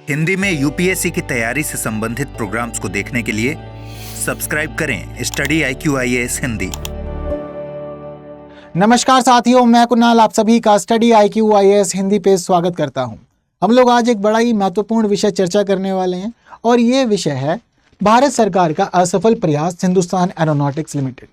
हिंदी में यूपीएससी की तैयारी से संबंधित प्रोग्राम्स को देखने के लिए सब्सक्राइब करें स्टडी IQ IAS हिंदी। नमस्कार साथियों, मैं कुणाल आप सभी का स्टडी IQ IAS हिंदी पे स्वागत करता हूं। हम लोग आज एक बड़ा ही महत्वपूर्ण विषय चर्चा करने वाले हैं और ये विषय है भारत सरकार का असफल प्रयास हिंदुस्तान एरोनॉटिक्स लिमिटेड।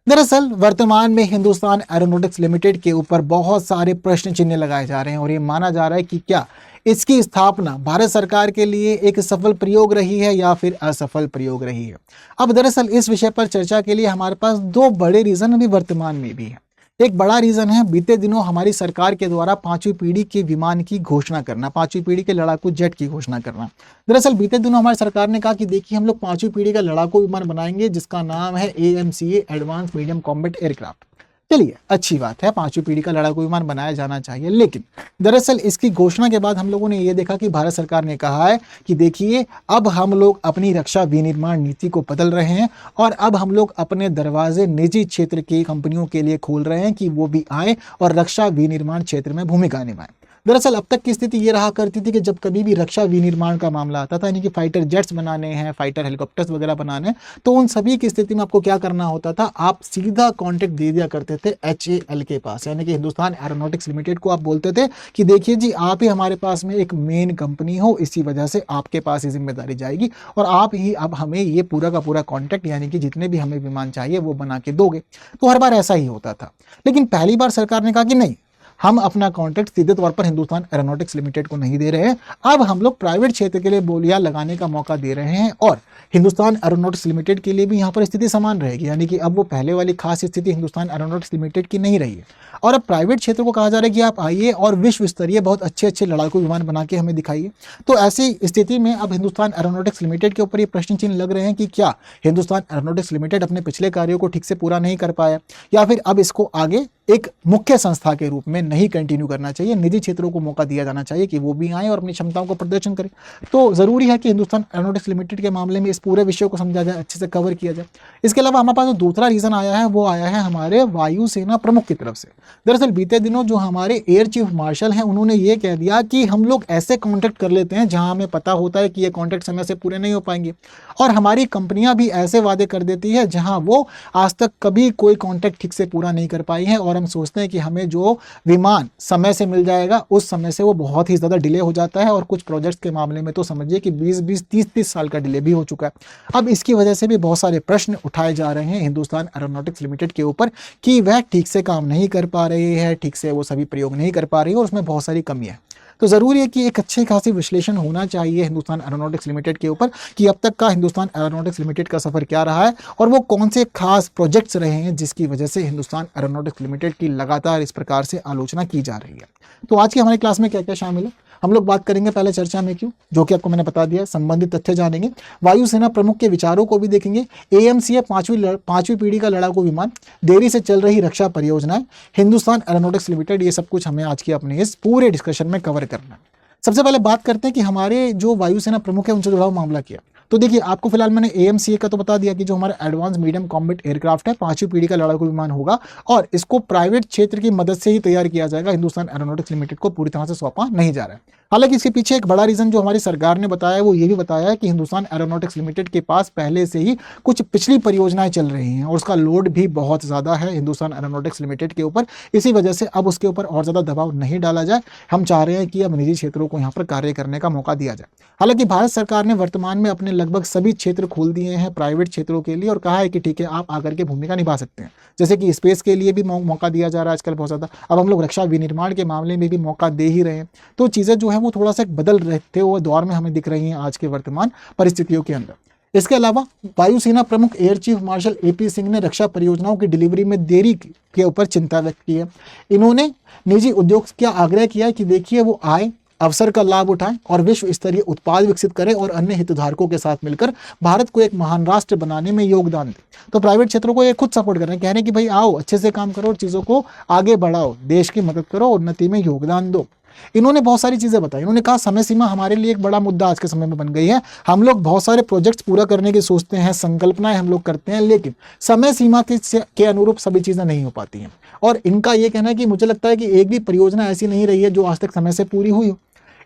दरअसल वर्तमान में हिंदुस्तान एरोनॉटिक्स लिमिटेड के ऊपर बहुत सारे प्रश्न चिन्ह लगाए जा रहे हैं और ये माना जा रहा है कि क्या इसकी स्थापना भारत सरकार के लिए एक सफल प्रयोग रही है या फिर असफल प्रयोग रही है। अब दरअसल इस विषय पर चर्चा के लिए हमारे पास दो बड़े रीजन अभी वर्तमान में भी है। एक बड़ा रीजन है बीते दिनों हमारी सरकार के द्वारा 5वीं पीढ़ी के विमान की घोषणा करना, 5वीं पीढ़ी के लड़ाकू जेट की घोषणा करना। दरअसल बीते दिनों हमारी सरकार ने कहा कि देखिए हम लोग 5वीं पीढ़ी का लड़ाकू विमान बनाएंगे जिसका नाम है AMCA advance medium combat aircraft. चलिए अच्छी बात है, 5वीं पीढ़ी का लड़ाकू विमान बनाया जाना चाहिए, लेकिन दरअसल इसकी घोषणा के बाद हम लोगों ने ये देखा कि भारत सरकार ने कहा है कि देखिए अब हम लोग अपनी रक्षा विनिर्माण नीति को बदल रहे हैं और अब हम लोग अपने दरवाजे निजी क्षेत्र की कंपनियों के लिए खोल रहे हैं कि वो भी आए और रक्षा विनिर्माण क्षेत्र में भूमिका निभाएं। दरअसल अब तक की स्थिति ये रहा करती थी कि जब कभी भी रक्षा विनिर्माण का मामला आता था, यानी कि फाइटर जेट्स बनाने हैं, फाइटर हेलीकॉप्टर्स वगैरह बनाने हैं, तो उन सभी की स्थिति में आपको क्या करना होता था, आप सीधा कॉन्ट्रैक्ट दे दिया करते थे HAL के पास, यानी कि हिंदुस्तान एरोनॉटिक्स लिमिटेड को आप बोलते थे कि देखिए जी आप ही हमारे पास में एक मेन कंपनी हो, इसी वजह से आपके पास ये जिम्मेदारी जाएगी और आप ही अब हमें ये पूरा का पूरा कॉन्ट्रैक्ट यानी कि जितने भी हमें विमान चाहिए वो बना के दोगे। तो हर बार ऐसा ही होता था, लेकिन पहली बार सरकार ने कहा कि नहीं, हम अपना कॉन्ट्रैक्ट सीधे तौर पर हिंदुस्तान एरोनॉटिक्स लिमिटेड को नहीं दे रहे हैं, अब हम लोग प्राइवेट क्षेत्र के लिए बोलियां लगाने का मौका दे रहे हैं और हिंदुस्तान एरोनॉटिक्स लिमिटेड के लिए भी यहाँ पर स्थिति समान रहेगी, यानी कि अब वो पहले वाली खास स्थिति हिंदुस्तान एरोनॉटिक्स लिमिटेड की नहीं रही है और अब प्राइवेट क्षेत्र को कहा जा रहा है कि आप आइए और विश्व स्तरीय बहुत अच्छे अच्छे लड़ाकू विमान बना के हमें दिखाइए। तो ऐसी स्थिति में अब हिंदुस्तान एरोनॉटिक्स लिमिटेड के ऊपर ये प्रश्न चिन्ह लग रहे हैं कि क्या हिंदुस्तान एरोनॉटिक्स लिमिटेड अपने पिछले कार्यों को ठीक से पूरा नहीं कर पाया या फिर अब इसको आगे एक मुख्य संस्था के रूप में नहीं कंटिन्यू करना चाहिए, निजी क्षेत्रों को मौका दिया जाना चाहिए कि वो भी आए और अपनी क्षमताओं को प्रदर्शन करें। तो जरूरी है कि हिंदुस्तान एरोनॉटिक्स लिमिटेड के मामले में इस पूरे विषय को समझा जाए, अच्छे से कवर किया जाए। इसके अलावा हमारे पास जो दूसरा रीजन आया है वो आया है हमारे वायुसेना प्रमुख की तरफ से। दरअसल बीते दिनों जो हमारे एयर चीफ मार्शल हैं उन्होंने ये कह दिया कि हम लोग ऐसे कॉन्ट्रैक्ट कर लेते हैं जहां हमें पता होता है कि ये कॉन्ट्रैक्ट समय से पूरे नहीं हो पाएंगे और हमारी कंपनियां भी ऐसे वादे कर देती है जहां वो आज तक कभी कोई कॉन्ट्रैक्ट ठीक से पूरा नहीं कर पाई है और हम सोचते हैं कि हमें जो विमान समय से मिल जाएगा उस समय से वो बहुत ही ज़्यादा डिले हो जाता है और कुछ प्रोजेक्ट्स के मामले में तो समझिए कि 20-20, 30-30 साल का डिले भी हो चुका है। अब इसकी वजह से भी बहुत सारे प्रश्न उठाए जा रहे हैं हिंदुस्तान एरोनॉटिक्स लिमिटेड के ऊपर कि वह ठीक से काम नहीं कर पा रही है, ठीक से वो सभी प्रयोग नहीं कर पा रही है और उसमें बहुत सारी कमियां हैं। तो ज़रूरी है कि एक अच्छे खासी विश्लेषण होना चाहिए हिंदुस्तान एरोनॉटिक्स लिमिटेड के ऊपर कि अब तक का हिंदुस्तान एरोनॉटिक्स लिमिटेड का सफ़र क्या रहा है और वो कौन से खास प्रोजेक्ट्स रहे हैं जिसकी वजह से हिंदुस्तान एरोनॉटिक्स लिमिटेड की लगातार इस प्रकार से आलोचना की जा रही है। तो आज की हमारी क्लास में क्या क्या शामिल है, हम लोग बात करेंगे पहले चर्चा में क्यों, जो कि आपको मैंने बता दिया, संबंधित तथ्य जानेंगे, वायुसेना प्रमुख के विचारों को भी देखेंगे, AMCA 5वीं पीढ़ी का लड़ाकू विमान, देरी से चल रही रक्षा परियोजनाएं, हिंदुस्तान एरोनॉटिक्स लिमिटेड, ये सब कुछ हमें आज की अपने इस पूरे डिस्कशन में कवर करना है। सबसे पहले बात करते हैं कि हमारे जो वायुसेना प्रमुख है उनसे जुड़ा हुआ मामला क्या। तो देखिए आपको फिलहाल मैंने AMCA का तो बता दिया कि जो हमारा एडवांस मीडियम कॉम्बैट एयरक्राफ्ट है, 5वीं पीढ़ी का लड़ाकू विमान होगा और इसको प्राइवेट क्षेत्र की मदद से ही तैयार किया जाएगा, हिंदुस्तान एरोनॉटिक्स लिमिटेड को पूरी तरह से सौंपा नहीं जा रहा है। हालांकि इसके पीछे एक बड़ा रीजन जो हमारी सरकार ने बताया है वो ये भी बताया है कि हिंदुस्तान एरोनॉटिक्स लिमिटेड के पास पहले से ही कुछ पिछली परियोजनाएं चल रही हैं और उसका लोड भी बहुत ज़्यादा है हिंदुस्तान एरोनॉटिक्स लिमिटेड के ऊपर, इसी वजह से अब उसके ऊपर और ज़्यादा दबाव नहीं डाला जाए। हम चाह रहे हैं कि अब निजी क्षेत्रों को यहाँ पर कार्य करने का मौका दिया जाए। हालांकि भारत सरकार ने वर्तमान में अपने लगभग सभी क्षेत्र खोल दिए हैं प्राइवेट क्षेत्रों के लिए और कहा है कि ठीक है आप आकर के भूमिका निभा सकते हैं, जैसे कि स्पेस के लिए भी मौका दिया जा रहा है आजकल बहुत ज़्यादा। अब हम लोग रक्षा विनिर्माण के मामले में भी मौका दे ही रहे हैं। तो चीज़ें जो है वो थोड़ा सा बदल रहते हुए दौर में हमें दिख रही हैं आज के वर्तमान परिस्थितियों के अंदर। इसके अलावा वायुसेना प्रमुख air chief marshal AP Singh ने रक्षा परियोजनाओं की डिलीवरी में देरी के ऊपर चिंता व्यक्त की है। इन्होंने निजी उद्योग का आग्रह किया है कि देखिए वो आए, अवसर का लाभ उठाएं और विश्व स्तरीय उत्पाद विकसित करें और अन्य हितधारकों के साथ मिलकर भारत को एक महान राष्ट्र बनाने में योगदान दें। तो प्राइवेट क्षेत्रों को ये खुद सपोर्ट कर रहे हैं, कह रहे हैं कि भाई आओ अच्छे से काम करो और चीज़ों को आगे बढ़ाओ, देश की मदद करो, उन्नति में योगदान दो। इन्होंने बहुत सारी चीज़ें बताई। इन्होंने कहा समय सीमा हमारे लिए एक बड़ा मुद्दा आज के समय में बन गई है। हम लोग बहुत सारे प्रोजेक्ट्स पूरा करने की सोचते हैं, संकल्पनाएं हम लोग करते हैं, लेकिन समय सीमा के अनुरूप सभी चीज़ें नहीं हो पाती हैं। और इनका ये कहना है कि मुझे लगता है कि एक भी परियोजना ऐसी नहीं रही है जो आज तक समय से पूरी हुई हो।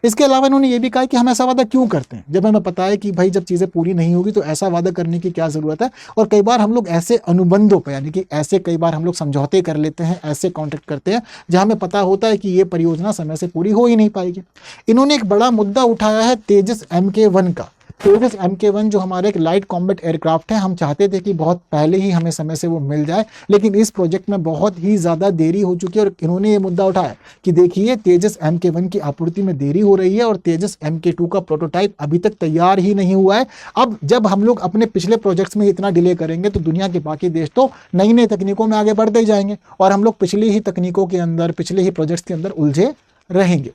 इसके अलावा इन्होंने ये भी कहा कि हम ऐसा वादा क्यों करते हैं जब हमें पता है कि भाई जब चीज़ें पूरी नहीं होगी तो ऐसा वादा करने की क्या ज़रूरत है। और कई बार हम लोग ऐसे अनुबंधों पर, यानी कि ऐसे कई बार हम लोग समझौते कर लेते हैं, ऐसे कॉन्ट्रैक्ट करते हैं जहाँ हमें पता होता है कि ये परियोजना समय से पूरी हो ही नहीं पाएगी। इन्होंने एक बड़ा मुद्दा उठाया है तेजस MK1 का। तेजस MK1 जो हमारे एक लाइट कॉम्बैट एयरक्राफ्ट है, हम चाहते थे कि बहुत पहले ही हमें समय से वो मिल जाए, लेकिन इस प्रोजेक्ट में बहुत ही ज़्यादा देरी हो चुकी है। और इन्होंने ये मुद्दा उठाया कि देखिए तेजस MK1 की आपूर्ति में देरी हो रही है और तेजस MK2 का प्रोटोटाइप अभी तक तैयार ही नहीं हुआ है। अब जब हम लोग अपने पिछले प्रोजेक्ट्स में इतना डिले करेंगे तो दुनिया के बाकी देश तो नई नई तकनीकों में आगे बढ़ते ही जाएंगे और हम लोग पिछली ही तकनीकों के अंदर, पिछले ही प्रोजेक्ट्स के अंदर उलझे रहेंगे।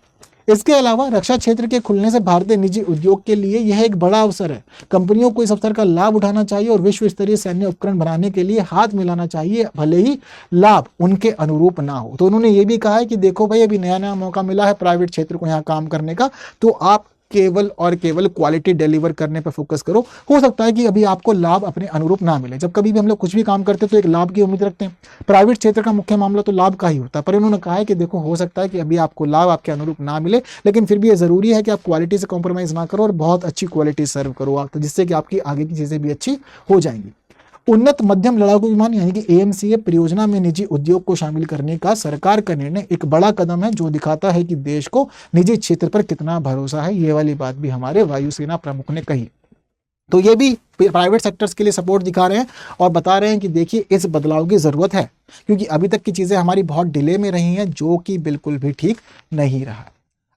इसके अलावा रक्षा क्षेत्र के खुलने से भारतीय निजी उद्योग के लिए यह एक बड़ा अवसर है। कंपनियों को इस अवसर का लाभ उठाना चाहिए और विश्व स्तरीय सैन्य उपकरण बनाने के लिए हाथ मिलाना चाहिए, भले ही लाभ उनके अनुरूप ना हो। तो उन्होंने ये भी कहा है कि देखो भाई, अभी नया नया मौका मिला है प्राइवेट क्षेत्र को यहाँ काम करने का, तो आप केवल और केवल क्वालिटी डिलीवर करने पर फोकस करो। हो सकता है कि अभी आपको लाभ अपने अनुरूप ना मिले। जब कभी भी हम लोग कुछ भी काम करते हैं तो एक लाभ की उम्मीद रखते हैं। प्राइवेट क्षेत्र का मुख्य मामला तो लाभ का ही होता है, पर उन्होंने कहा है कि देखो हो सकता है कि अभी आपको लाभ आपके अनुरूप ना मिले, लेकिन फिर भी ये जरूरी है कि आप क्वालिटी से कॉम्प्रोमाइज ना करो और बहुत अच्छी क्वालिटी सर्व करो आप, तो जिससे कि आपकी आगे की चीजें भी अच्छी हो जाएंगी। उन्नत मध्यम लड़ाकू विमान यानी कि AMCA परियोजना में निजी उद्योग को शामिल करने का सरकार का निर्णय एक बड़ा कदम है, जो दिखाता है कि देश को निजी क्षेत्र पर कितना भरोसा है। ये वाली बात भी हमारे वायुसेना प्रमुख ने कही। तो ये भी प्राइवेट सेक्टर्स के लिए सपोर्ट दिखा रहे हैं और बता रहे हैं कि देखिए इस बदलाव की जरूरत है, क्योंकि अभी तक की चीजें हमारी बहुत डिले में रही हैं, जो कि बिल्कुल भी ठीक नहीं रहा।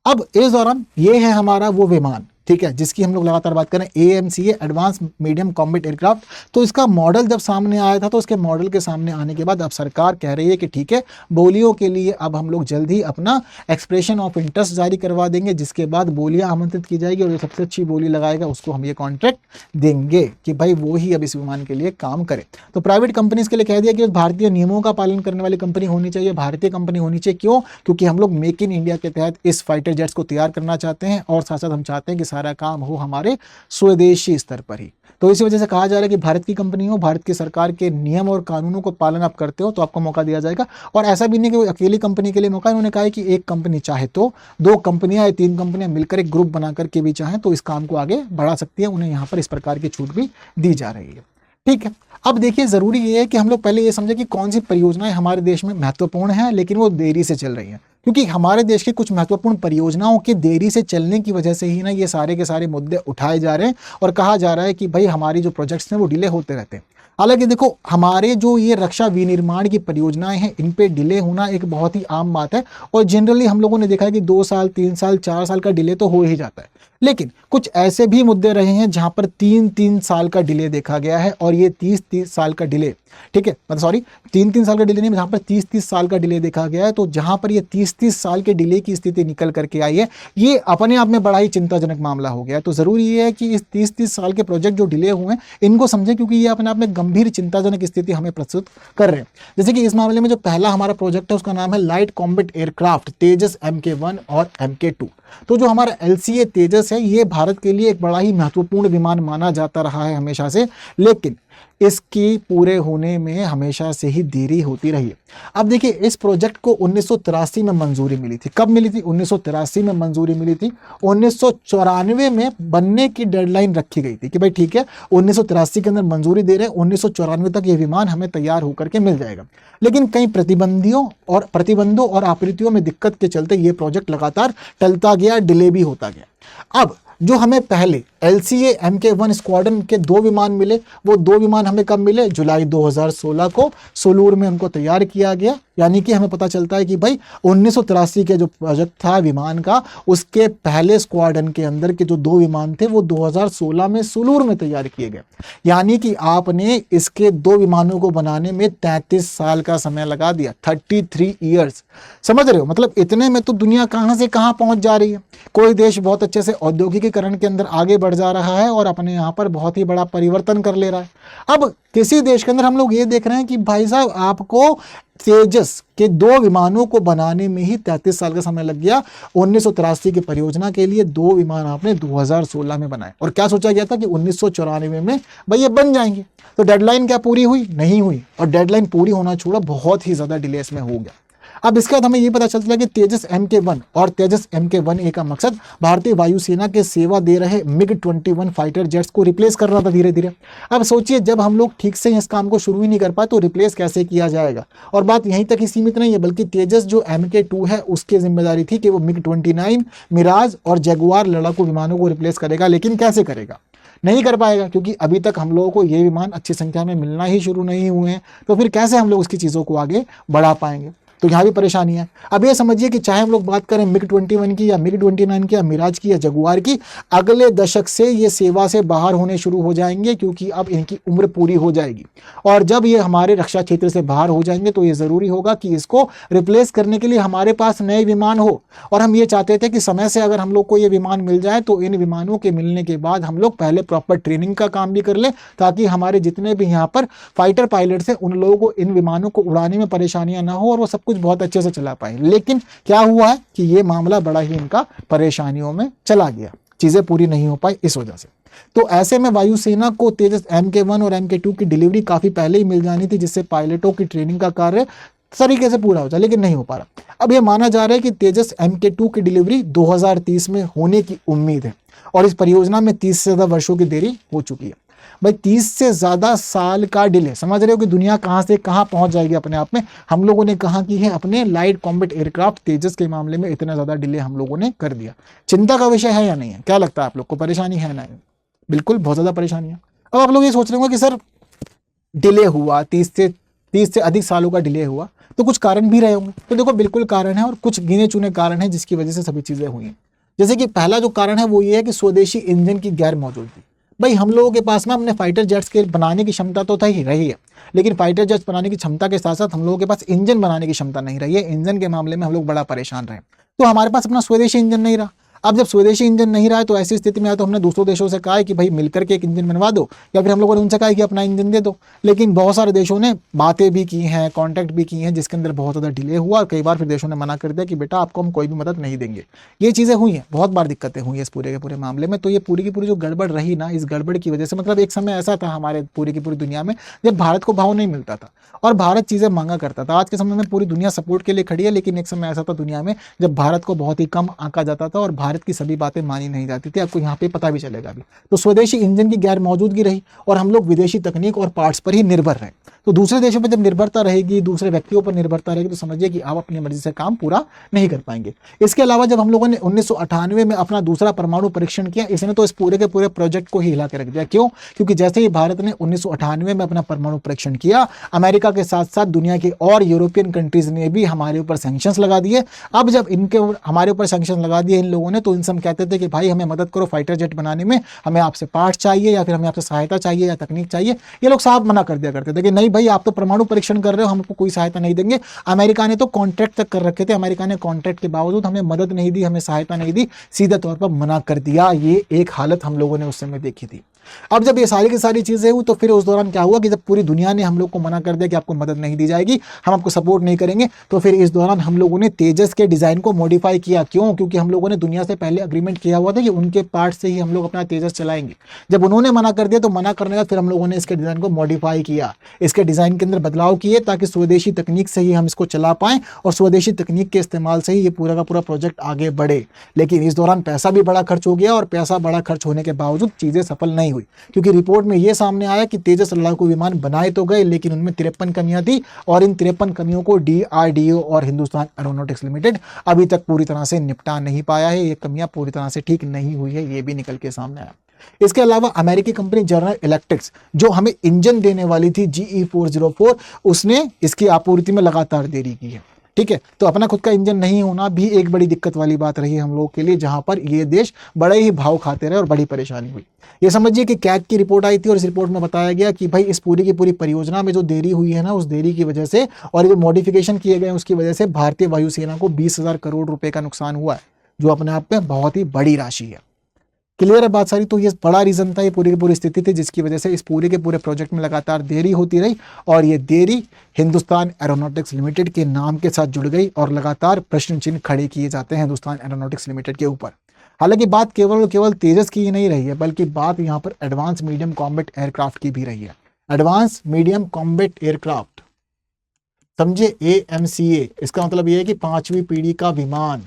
अब इस दौरान ये है हमारा वो विमान, ठीक है, जिसकी हम लोग लगातार बात करें, AMCA advance medium combat aircraft. तो इसका मॉडल जब सामने आया था तो उसके मॉडल के सामने आने के बाद अब सरकार कह रही है कि ठीक है, बोलियों के लिए अब हम लोग जल्द ही अपना एक्सप्रेशन ऑफ इंटरेस्ट जारी करवा देंगे, जिसके बाद बोलियां आमंत्रित की जाएगी और जो सबसे अच्छी बोली लगाएगा उसको हम ये कॉन्ट्रैक्ट देंगे कि भाई वो ही अब इस विमान के लिए काम करे। तो प्राइवेट कंपनीज के लिए कह दिया कि भारतीय नियमों का पालन करने वाली कंपनी होनी चाहिए, भारतीय कंपनी होनी चाहिए। क्यों? क्योंकि हम लोग मेक इन इंडिया के तहत इस फाइटर जेट्स को तैयार करना चाहते हैं और साथ साथ हम चाहते हैं कि सारा काम हो हमारे स्वदेशी स्तर पर ही। तो इसी वजह से कहा जा रहा है कि भारत की कंपनी हो, भारत की सरकार के नियम और कानूनों को पालन आप करते हो तो आपको मौका दिया जाएगा। और ऐसा भी नहीं कि अकेली कंपनी के लिए मौका, इन्होंने कहा है कि एक कंपनी चाहे तो 2 कंपनियां या 3 कंपनियां मिलकर एक ग्रुप बना करके भी चाहें तो इस काम को आगे बढ़ा सकती है। उन्हें यहाँ पर इस प्रकार की छूट भी दी जा रही है। ठीक है, अब देखिए जरूरी ये है कि हम लोग पहले ये समझे कि कौन सी परियोजनाएं हमारे देश में महत्वपूर्ण हैं लेकिन वो देरी से चल रही हैं, क्योंकि हमारे देश की कुछ महत्वपूर्ण परियोजनाओं के देरी से चलने की वजह से ही ना ये सारे के सारे मुद्दे उठाए जा रहे हैं और कहा जा रहा है कि भाई हमारी जो प्रोजेक्ट्स हैं वो डिले होते रहते हैं। हालांकि देखो, हमारे जो ये रक्षा विनिर्माण की परियोजनाएं हैं इन पे डिले होना एक बहुत ही आम बात है और जनरली हम लोगों ने देखा है कि 2 साल 3 साल 4 साल का डिले तो हो ही जाता है। लेकिन कुछ ऐसे भी मुद्दे रहे हैं जहां पर 3-3 साल का डिले देखा गया है और ये 30-30 साल का डिले, ठीक है, मतलब सॉरी 3-3 साल का डिले नहीं, जहां पर 30-30 साल का डिले देखा गया है। तो जहां पर ये 30-30 साल के डिले की स्थिति निकल करके आई है, ये अपने आप में बड़ा ही चिंताजनक मामला हो गया है। तो जरूरी ये है कि इस 30-30 साल के प्रोजेक्ट जो डिले हुए हैं इनको समझें, क्योंकि ये अपने आप में गंभीर चिंताजनक स्थिति हमें प्रस्तुत कर रहे हैं। जैसे कि इस मामले में जो पहला हमारा प्रोजेक्ट है उसका नाम है लाइट कॉम्बैट एयरक्राफ्ट तेजस MK1 और MK2। तो जो हमारा LCA तेजस है ये भारत के लिए एक बड़ा ही महत्वपूर्ण विमान माना जाता रहा है हमेशा से, लेकिन इसकी पूरे होने में हमेशा से ही देरी होती रही है। अब देखिए, इस प्रोजेक्ट को 1983 में मंजूरी मिली थी। कब मिली थी? 1983 में मंजूरी मिली थी। 1994 में बनने की डेडलाइन रखी गई थी कि भाई ठीक है 1983 के अंदर मंजूरी दे रहे हैं, 1994 तक ये विमान हमें तैयार होकर के मिल जाएगा। लेकिन कई प्रतिबंधों और आपत्तियों में दिक्कत के चलते ये प्रोजेक्ट लगातार टलता गया, डिले भी होता गया। अब जो हमें पहले LCA MK1 स्क्वाड्रन के 2 विमान मिले, वो 2 विमान हमें कब मिले? जुलाई 2016 को सोलूर में उनको तैयार किया गया। यानी कि हमें पता चलता है कि भाई 1983 के जो प्रोजेक्ट था विमान का, उसके पहले स्क्वाड्रन के अंदर के जो 2 विमान थे वो 2016 में सोलूर में तैयार किए गए। यानी कि आपने इसके 2 विमानों को बनाने में 33 साल का समय लगा दिया, 33 ईयर्स। समझ रहे हो? मतलब इतने में तो दुनिया कहाँ से कहाँ पहुंच जा रही है। कोई देश बहुत अच्छे से औद्योगिकीकरण के अंदर आगे बढ़ जा रहा है और अपने यहाँ पर बहुत ही बड़ा परिवर्तन कर ले रहा है। अब किसी देश के अंदर हम लोग ये देख रहे हैं कि भाई साहब आपको तेजस के 2 विमानों को बनाने में ही 33 साल का समय लग गया। 1983 की परियोजना के लिए 2 विमान आपने 2016 में बनाए और क्या सोचा गया था कि 1994 में भाई ये बन जाएंगे। तो डेडलाइन क्या पूरी हुई? नहीं हुई। और डेडलाइन पूरी होना छोड़ा, बहुत ही ज्यादा डिले इसमें हो गया। अब इसके बाद हमें ये पता चलता है कि तेजस MK1 और तेजस MK1A का मकसद भारतीय वायुसेना के सेवा दे रहे MiG-21 फाइटर जेट्स को रिप्लेस कर रहा था धीरे धीरे। अब सोचिए, जब हम लोग ठीक से इस काम को शुरू ही नहीं कर पाए तो रिप्लेस कैसे किया जाएगा। और बात यहीं तक ही सीमित नहीं है, बल्कि तेजस जो MK2 है उसकी जिम्मेदारी थी कि वो MiG-29, मिराज और जगुआर लड़ाकू विमानों को रिप्लेस करेगा। लेकिन कैसे करेगा? नहीं कर पाएगा, क्योंकि अभी तक हम लोगों को ये विमान अच्छी संख्या में मिलना ही शुरू नहीं हुए हैं। तो फिर कैसे हम लोग उसकी चीज़ों को आगे बढ़ा पाएंगे? तो यहाँ भी परेशानी है। अब ये समझिए कि चाहे हम लोग बात करें MiG-21 की या MiG-29 की या मिराज की या जगुआर की, अगले दशक से ये सेवा से बाहर होने शुरू हो जाएंगे, क्योंकि अब इनकी उम्र पूरी हो जाएगी। और जब ये हमारे रक्षा क्षेत्र से बाहर हो जाएंगे तो ये ज़रूरी होगा कि इसको रिप्लेस करने के लिए हमारे पास नए विमान हो। और हम ये चाहते थे कि समय से अगर हम लोग को ये विमान मिल जाए तो इन विमानों के मिलने के बाद हम लोग पहले प्रॉपर ट्रेनिंग का काम भी कर लें, ताकि हमारे जितने भी यहाँ पर फाइटर पायलट्स हैं उन लोगों को इन विमानों को उड़ाने में परेशानियां ना हो और वो सब कुछ बहुत अच्छे से चला पाए। लेकिन क्या हुआ है कि ये मामला बड़ा ही इनका परेशानियों में चला गया, चीजें पूरी नहीं हो पाई इस वजह से। तो ऐसे में वायुसेना को तेजस MK1 और MK2 की डिलीवरी काफी पहले ही मिल जानी थी, जिससे पायलटों की ट्रेनिंग का कार्य तरीके से पूरा हो जाए, लेकिन नहीं हो पा रहा। अब यह माना जा रहा है कि तेजस MK2 की डिलीवरी 2030 में होने की उम्मीद है और इस परियोजना में 30 से ज्यादा वर्षों की देरी हो चुकी है। भाई 30 से ज्यादा साल का डिले, समझ रहे हो कि दुनिया कहां से कहां पहुंच जाएगी अपने आप में। हम लोगों ने कहा कि है अपने लाइट कॉम्बैट एयरक्राफ्ट तेजस के मामले में इतना ज्यादा डिले हम लोगों ने कर दिया। चिंता का विषय है या नहीं है? क्या लगता है आप लोग को? परेशानी है ना? बिल्कुल, बहुत ज्यादा परेशानी है। अब आप लोग ये सोच रहे होंगे कि सर डिले हुआ, 30 से अधिक सालों का डिले हुआ, तो कुछ कारण भी रहे होंगे। तो देखो, बिल्कुल कारण है और कुछ गिने चुने कारण है जिसकी वजह से सभी चीजें हुई हैं। जैसे कि पहला जो कारण है वो ये है कि स्वदेशी इंजन की गैर मौजूदगी। भाई हम लोगों के पास में अपने फाइटर जेट्स के बनाने की क्षमता तो ही रही है, लेकिन फाइटर जेट्स बनाने की क्षमता के साथ साथ हम लोगों के पास इंजन बनाने की क्षमता नहीं रही है। इंजन के मामले में हम लोग बड़ा परेशान रहे, तो हमारे पास अपना स्वदेशी इंजन नहीं रहा। अब जब स्वदेशी इंजन नहीं रहा है तो ऐसी स्थिति में या तो हमने दूसरों देशों से कहा है कि भाई मिलकर के एक इंजन बनवा दो, या फिर हम लोगों ने उनसे कहा है कि अपना इंजन दे दो। लेकिन बहुत सारे देशों ने बातें भी की हैं, कॉन्टैक्ट भी की हैं, जिसके अंदर बहुत ज़्यादा डिले हुआ और कई बार फिर देशों ने मना कर दिया कि बेटा आपको हम कोई भी मदद नहीं देंगे। ये चीज़ें हुई हैं, बहुत बार दिक्कतें हुई हैं इस पूरे के पूरे मामले में। तो ये पूरी की पूरी जो गड़बड़ रही ना, इस गड़बड़ की वजह से, मतलब एक समय ऐसा था हमारे पूरी की पूरी दुनिया में जब भारत को भाव नहीं मिलता था और भारत चीज़ें मांगा करता था। आज के समय में पूरी दुनिया सपोर्ट के लिए खड़ी है, लेकिन एक समय ऐसा था दुनिया में जब भारत को बहुत ही कम आंका जाता था और भारत की सभी बातें मानी नहीं जाती थी। आपको यहाँ पे पता भी चलेगा अभी। तो स्वदेशी इंजन की गैर मौजूदगी रही और हम लोग विदेशी तकनीक और पार्ट्स पर ही निर्भर रहे। तो दूसरे देशों पर जब निर्भरता रहेगी, दूसरे व्यक्तियों पर निर्भरता रहेगी, तो समझिए कि आप अपनी मर्जी से काम पूरा नहीं कर पाएंगे। इसके अलावा जब हम लोगों ने 1998 में अपना दूसरा परमाणु परीक्षण किया, इसने तो इस पूरे के पूरे प्रोजेक्ट को ही हिला के रख दिया। क्यों? क्योंकि जैसे ही भारत ने 1998 में अपना परमाणु परीक्षण किया, अमेरिका के साथ साथ दुनिया के और यूरोपियन कंट्रीज ने भी हमारे ऊपर सैंक्शंस लगा दिए। अब जब इनके हमारे ऊपर सैंक्शन लगा दिए इन लोगों ने, तो इनसे हम कहते थे कि भाई हमें मदद करो फाइटर जेट बनाने में, हमें आपसे पार्ट चाहिए या फिर हमें आपसे सहायता चाहिए या तकनीक चाहिए। ये लोग साफ मना कर दिया करते थे कि नहीं भाई आप तो परमाणु परीक्षण कर रहे हो, हम आपको कोई सहायता नहीं देंगे। अमेरिका ने तो कॉन्ट्रैक्ट तक कर रखे थे, अमेरिका ने कॉन्ट्रैक्ट के बावजूद हमें मदद नहीं दी, हमें सहायता नहीं दी, सीधे तौर पर मना कर दिया। ये एक हालत हम लोगों ने उस समय देखी थी। अब जब ये सारी की सारी चीजें हुई तो फिर उस दौरान क्या हुआ कि जब पूरी दुनिया ने हम लोग को मना कर दिया कि आपको मदद नहीं दी जाएगी, हम आपको सपोर्ट नहीं करेंगे, तो फिर इस दौरान हम लोगों ने तेजस के डिजाइन को मॉडिफाई किया। क्यों? क्योंकि हम लोगों ने दुनिया से पहले अग्रीमेंट किया हुआ था कि उनके पार्ट से ही हम लोग अपना तेजस चलाएंगे। जब उन्होंने मना कर दिया तो मना करने का फिर हम लोगों ने इसके डिजाइन को मॉडिफाई किया, इसके डिजाइन के अंदर बदलाव किए ताकि स्वदेशी तकनीक से ही हम इसको चला पाएं और स्वदेशी तकनीक के इस्तेमाल से ही ये पूरा का पूरा प्रोजेक्ट आगे बढ़े। लेकिन इस दौरान पैसा भी बड़ा खर्च हो गया और पैसा बड़ा खर्च होने के बावजूद चीजें सफल नहीं हुई, क्योंकि रिपोर्ट में यह सामने आया कि तेजस लड़ाकू विमान बनाए तो गए लेकिन उनमें 53 कमियां थी और इन 53 कमियों को DRDO और हिंदुस्तान एरोनॉटिक्स लिमिटेड अभी तक पूरी तरह से निपटा नहीं पाया है। ये कमियां पूरी तरह से ठीक नहीं हुई है, ये भी निकल के सामने आया। इसके अलावा अमेरिकी कंपनी जनरल इलेक्ट्रिक्स जो हमें इंजन देने वाली थी GE404, उसने इसकी आपूर्ति में लगातार देरी की है। ठीक है, तो अपना खुद का इंजन नहीं होना भी एक बड़ी दिक्कत वाली बात रही है हम लोगों के लिए, जहां पर ये देश बड़े ही भाव खाते रहे और बड़ी परेशानी हुई। ये समझिए कि कैग की रिपोर्ट आई थी और इस रिपोर्ट में बताया गया कि भाई इस पूरी की पूरी परियोजना में जो देरी हुई है ना, उस देरी की वजह से और जो मॉडिफिकेशन किए गए उसकी वजह से भारतीय वायुसेना को 20,000 करोड़ रुपए का नुकसान हुआ है, जो अपने आप में बहुत ही बड़ी राशि है। क्लियर है बात सारी? तो ये बड़ा रीजन था, ये पूरी की पूरी स्थिति थी जिसकी वजह से इस पूरे के पूरे प्रोजेक्ट में लगातार देरी होती रही और ये देरी हिंदुस्तान एरोनॉटिक्स लिमिटेड के नाम के साथ जुड़ गई और लगातार प्रश्न चिन्ह खड़े किए जाते हैं हिंदुस्तान एरोनॉटिक्स लिमिटेड के ऊपर। हालांकि बात केवल और केवल तेजस की ही नहीं रही है, बल्कि बात यहाँ पर एडवांस मीडियम कॉम्बैट एयरक्राफ्ट की भी रही है। एडवांस मीडियम कॉम्बैट एयरक्राफ्ट समझे, AMCA, इसका मतलब ये है कि 5वीं पीढ़ी का विमान,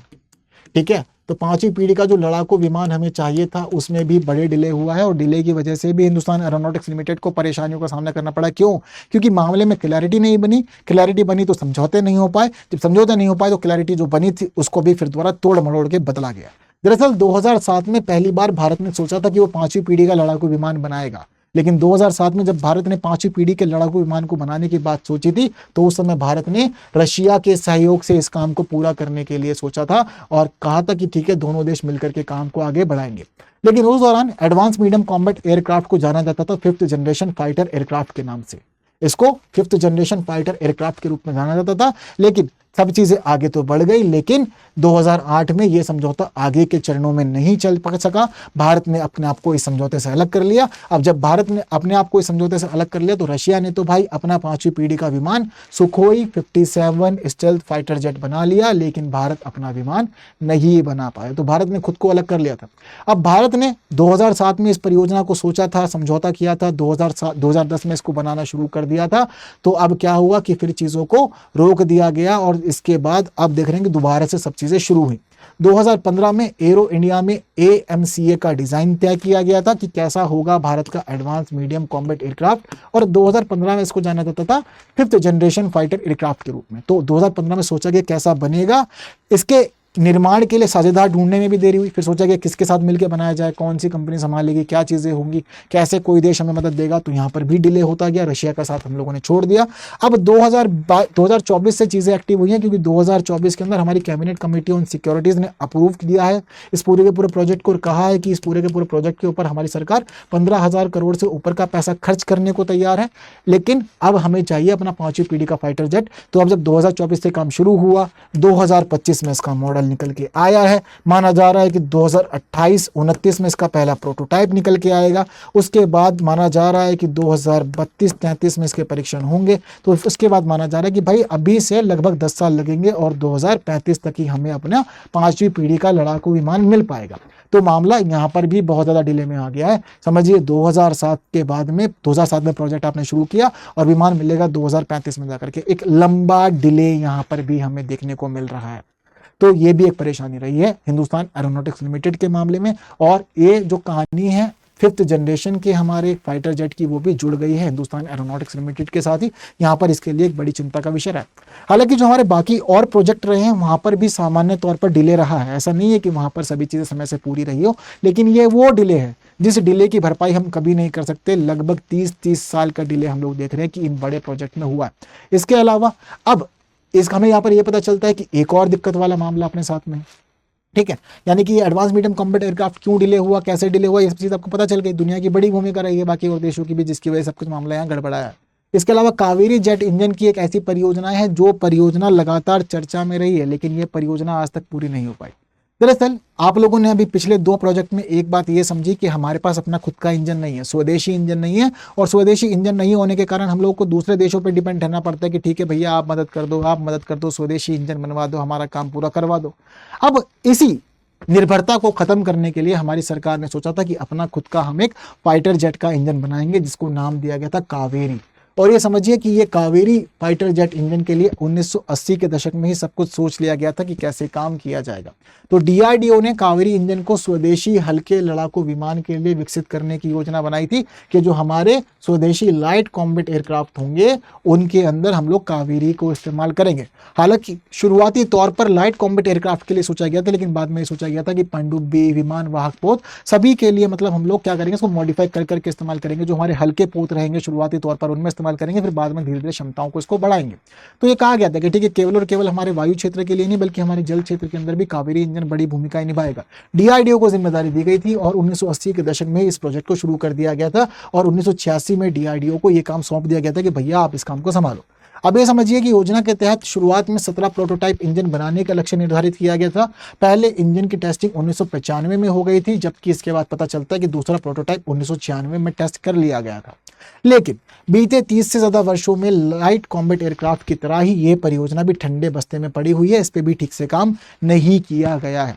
ठीक है। तो 5वीं पीढ़ी का जो लड़ाकू विमान हमें चाहिए था उसमें भी बड़े डिले हुआ है, और डिले की वजह से भी हिंदुस्तान एरोनॉटिक्स लिमिटेड को परेशानियों का सामना करना पड़ा। क्यों? क्योंकि मामले में क्लैरिटी नहीं बनी, क्लैरिटी बनी तो समझौते नहीं हो पाए, जब समझौते नहीं हो पाए तो क्लैरिटी जो बनी थी उसको भी फिर दोबारा तोड़ मरोड़ के बदला गया। दरअसल 2007 में पहली बार भारत ने सोचा था कि वो 5वीं पीढ़ी का लड़ाकू विमान बनाएगा, लेकिन 2007 में जब भारत ने 5वीं पीढ़ी के लड़ाकू विमान को बनाने की बात सोची थी तो उस समय भारत ने रशिया के सहयोग से इस काम को पूरा करने के लिए सोचा था और कहा था कि ठीक है, दोनों देश मिलकर के काम को आगे बढ़ाएंगे। लेकिन उस दौरान एडवांस मीडियम कॉम्बैट एयरक्राफ्ट को जाना जाता था 5th जनरेशन फाइटर एयरक्राफ्ट के नाम से, इसको 5th जनरेशन फाइटर एयरक्राफ्ट के रूप में जाना जाता था। लेकिन सब चीजें आगे तो बढ़ गई, लेकिन 2008 में यह समझौता आगे के चरणों में नहीं चल सका। भारत ने अपने आप को इस समझौते से अलग कर लिया। अब जब भारत ने अपने आप को इस समझौते से अलग कर लिया तो रशिया ने तो भाई अपना 5वीं पीढ़ी का विमान सुखोई 57 स्टेल्थ फाइटर जेट बना लिया, लेकिन भारत अपना विमान नहीं बना पाया। तो भारत ने खुद को अलग कर लिया था। अब भारत ने 2007 में इस परियोजना को सोचा था, समझौता किया था, 2010 में इसको बनाना शुरू कर दिया था। तो अब क्या हुआ कि फिर चीजों को रोक दिया गया और इसके बाद अब देख रहे हैं कि दोबारा से सब चीजें शुरू हुई। 2015 में एरो इंडिया में AMCA का डिजाइन तय किया गया था कि कैसा होगा भारत का एडवांस मीडियम कॉम्बैट एयरक्राफ्ट, और 2015 में इसको जाना जाता था 5th जनरेशन फाइटर एयरक्राफ्ट के रूप में। तो 2015 में सोचा गया कैसा बनेगा, इसके निर्माण के लिए साझेदार ढूंढने में भी देरी हुई। फिर सोचा गया किसके साथ मिलकर बनाया जाए, कौन सी कंपनी संभालेगी, क्या चीजें होंगी, कैसे कोई देश हमें मदद देगा, तो यहाँ पर भी डिले होता गया। रशिया का साथ हम लोगों ने छोड़ दिया। अब 2024 से चीजें एक्टिव हुई हैं, क्योंकि 2024 के अंदर हमारी कैबिनेट कमेटी ऑन सिक्योरिटीज ने अप्रूव किया है इस पूरे के पूरे प्रोजेक्ट को, और कहा है कि इस पूरे के पूरे प्रोजेक्ट के ऊपर हमारी सरकार 15,000 करोड़ से ऊपर का पैसा खर्च करने को तैयार है। लेकिन अब हमें चाहिए अपना 5वीं पीढ़ी का फाइटर जेट। तो अब जब 2024 से काम शुरू हुआ, 2025 में इसका मॉडल निकल के आया है। माना जा रहा है कि 2028-29 में इसका पहला प्रोटोटाइप निकल के आएगा। उसके बाद माना जा रहा है कि 2032-33 में इसके परीक्षण होंगे। तो उसके बाद माना जा रहा है कि भाई अभी से लगभग 10 साल लगेंगे और 2035 तक ही हमें अपना 5वीं पीढ़ी का लड़ाकू विमान मिल पाएगा। तो मामला यहाँ पर भी बहुत ज़्यादा डिले में आ गया है। समझिए 2007 के बाद में 2007 में प्रोजेक्ट आपने शुरू किया और विमान मिलेगा 2035 में जाकर के। एक लंबा डिले यहाँ पर भी हमें देखने को मिल रहा है। तो ये भी एक परेशानी रही है हिंदुस्तान एरोनॉटिक्स लिमिटेड के मामले में। और ये जो कहानी है 5th जनरेशन के हमारे फाइटर जेट की, वो भी जुड़ गई है हिंदुस्तान एरोनॉटिक्स लिमिटेड के साथ ही। यहाँ पर इसके लिए एक बड़ी चिंता का विषय है। हालांकि जो हमारे बाकी और प्रोजेक्ट रहे हैं वहाँ पर भी सामान्य तौर पर डिले रहा है। ऐसा नहीं है कि वहाँ पर सभी चीज़ें समय से पूरी रही हो, लेकिन ये वो डिले है जिस डिले की भरपाई हम कभी नहीं कर सकते। लगभग 30 साल का डिले हम लोग देख रहे हैं कि इन बड़े प्रोजेक्ट में हुआ है। इसके अलावा अब हमें यहाँ पर यह पता चलता है कि एक और दिक्कत वाला मामला अपने साथ में, ठीक है, यानी कि एडवांस मीडियम कॉम्बैट एयरक्राफ्ट क्यों डिले हुआ, कैसे डिले हुआ, ये सब चीज़ आपको पता चल गई। दुनिया की बड़ी भूमिका रही है बाकी और देशों की भी, जिसकी वजह से सब कुछ मामला यहाँ गड़बड़ाया है। इसके अलावा कावेरी जेट इंजन की एक ऐसी परियोजना है जो परियोजना लगातार चर्चा में रही है, लेकिन ये परियोजना आज तक पूरी नहीं हो पाई। दरअसल आप लोगों ने अभी पिछले 2 प्रोजेक्ट में एक बात ये समझी कि हमारे पास अपना खुद का इंजन नहीं है, स्वदेशी इंजन नहीं है, और स्वदेशी इंजन नहीं होने के कारण हम लोगों को दूसरे देशों पर डिपेंड रहना पड़ता है कि ठीक है भैया आप मदद कर दो, आप मदद कर दो, स्वदेशी इंजन बनवा दो, हमारा काम पूरा करवा दो। अब इसी निर्भरता को खत्म करने के लिए हमारी सरकार ने सोचा था कि अपना खुद का हम एक फाइटर जेट का इंजन बनाएंगे, जिसको नाम दिया गया था कावेरी। और ये समझिए कि ये कावेरी फाइटर जेट इंजन के लिए 1980 के दशक में ही सब कुछ सोच लिया गया था कि कैसे काम किया जाएगा। तो DRDO ने कावेरी इंजन को स्वदेशी हल्के लड़ाकू विमान के लिए विकसित करने की योजना बनाई थी कि जो हमारे स्वदेशी लाइट कॉम्बैट एयरक्राफ्ट होंगे उनके अंदर हम लोग कावेरी को इस्तेमाल करेंगे। हालांकि शुरुआती तौर पर लाइट कॉम्बैट एयरक्राफ्ट के लिए सोचा गया था, लेकिन बाद में सोचा गया था कि पनडुब्बी, विमान वाहक पोत सभी के लिए मतलब हम लोग क्या करेंगे, इसको मॉडिफाई कर करके इस्तेमाल करेंगे। जो हमारे हल्के पोत रहेंगे शुरुआती तौर पर उनमें इस्तेमाल करेंगे, फिर बाद में धीरे धीरे क्षमताओं को इसको बढ़ाएंगे। तो ये कहा गया था कि ठीक है, केवल और केवल हमारे वायु क्षेत्र के लिए नहीं बल्कि हमारे जल क्षेत्र के अंदर भी कावेरी इंजन बड़ी भूमिका निभाएगा। DRDO को जिम्मेदारी दी गई थी और 1980 के दशक में इस प्रोजेक्ट को शुरू कर दिया गया था और 1986 में DRDO को यह काम सौंप दिया गया था कि भैया आप इस काम को संभालो। अब ये समझिए कि योजना के तहत शुरुआत में 17 प्रोटोटाइप इंजन बनाने का लक्ष्य निर्धारित किया गया था। पहले इंजन की टेस्टिंग 1995 में हो गई थी, जबकि इसके बाद पता चलता है कि दूसरा प्रोटोटाइप 1996 में टेस्ट कर लिया गया था। लेकिन बीते 30 से ज्यादा वर्षों में लाइट कॉम्बैट एयरक्राफ्ट की तरह ही ये परियोजना भी ठंडे बस्ते में पड़ी हुई है। इस पे भी ठीक से काम नहीं किया गया है।